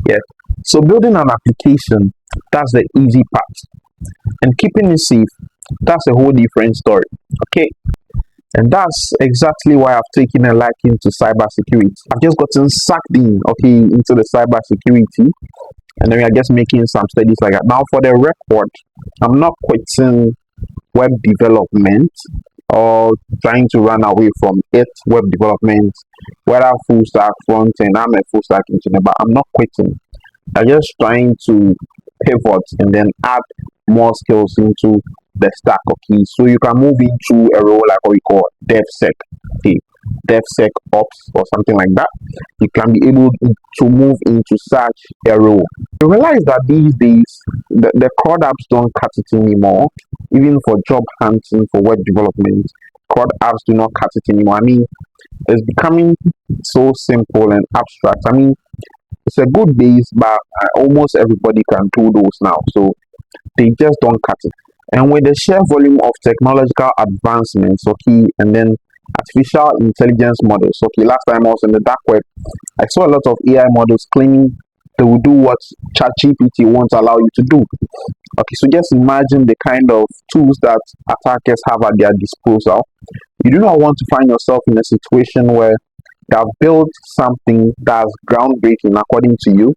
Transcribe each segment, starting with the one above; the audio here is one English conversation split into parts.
Yeah. So building an application, that's the easy part. And keeping it safe, that's a whole different story. Okay. And that's exactly why I've taken a liking to cybersecurity. I've just gotten sucked in, okay, into the cybersecurity, and then we are just making some studies like that. Now, for the record, I'm not quitting web development or trying to run away from it. Web development, whether full stack, front end, I'm a full stack engineer, but I'm not quitting. I'm just trying to pivot and then add more skills into the stack. Okay, so you can move into a role like what we call DevSec. Okay, DevSec Ops or something like that. You can be able to move into such a role. You realize that these days the CRUD apps don't cut it anymore. Even for job hunting for web development, CRUD apps do not cut it anymore. I mean, it's becoming so simple and abstract. I mean, it's a good base, but almost everybody can do those now. So they just don't cut it. And with the sheer volume of technological advancements, okay, and then artificial intelligence models, okay, last time I was in the dark web, I saw a lot of AI models claiming they will do what ChatGPT won't allow you to do. Okay, so just imagine the kind of tools that attackers have at their disposal. You do not want to find yourself in a situation where they have built something that's groundbreaking according to you,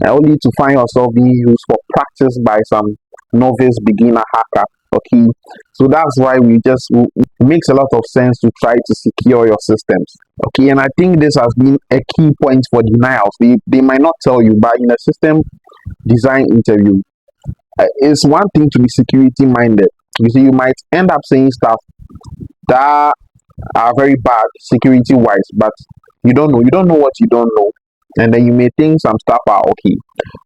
and only to find yourself being used for practice by some novice beginner hacker. Okay, so that's why it makes a lot of sense to try to secure your systems. Okay, and I think this has been a key point for denials. They might not tell you, but in a system design interview, it's one thing to be security minded. You see, you might end up saying stuff that are very bad security wise, but you don't know what you don't know, and then you may think some stuff are okay.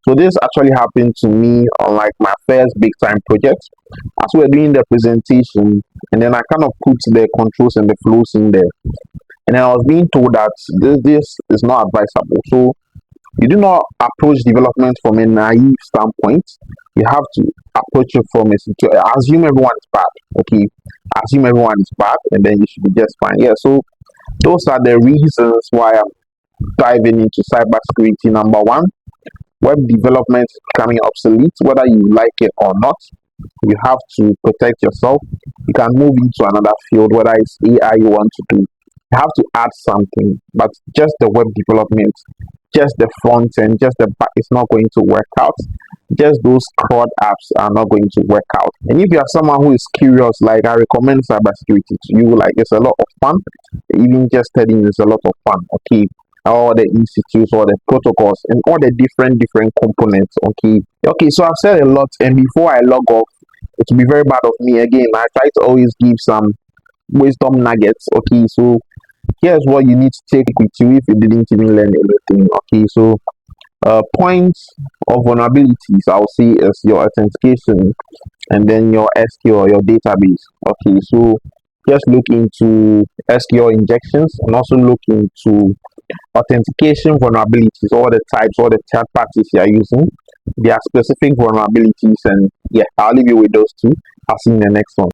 So this actually happened to me on like my first big time project. As we were doing the presentation, and then I kind of put the controls and the flows in there, and then I was being told that this is not advisable. So you do not approach development from a naive standpoint. You have to approach it from a situation. Assume everyone is bad. Okay, assume everyone is bad, and then you should be just fine. Yeah. So those are the reasons why I'm diving into cybersecurity. Number one, web development is becoming obsolete, whether you like it or not. You have to protect yourself. You can move into another field, whether it's AI you want to do. You have to add something, but just the web development, just the front end, just the back is not going to work out. Just those CRUD apps are not going to work out. And if you are someone who is curious, like I recommend cybersecurity to you, like it's a lot of fun. Even just studying is a lot of fun. Okay, all the institutes, all the protocols, and all the different components. Okay, so I've said a lot, and before I log off, it will be very bad of me again. I try to always give some wisdom nuggets. Okay, so here's what you need to take with you if you didn't even learn anything. Okay, so points of vulnerabilities, I'll say, is your authentication and then your SQL, your database. Okay, so just look into SQL injections and also look into authentication vulnerabilities, all the types, all the third parties you are using, their specific vulnerabilities, and yeah, I'll leave you with those two. I'll see you in the next one.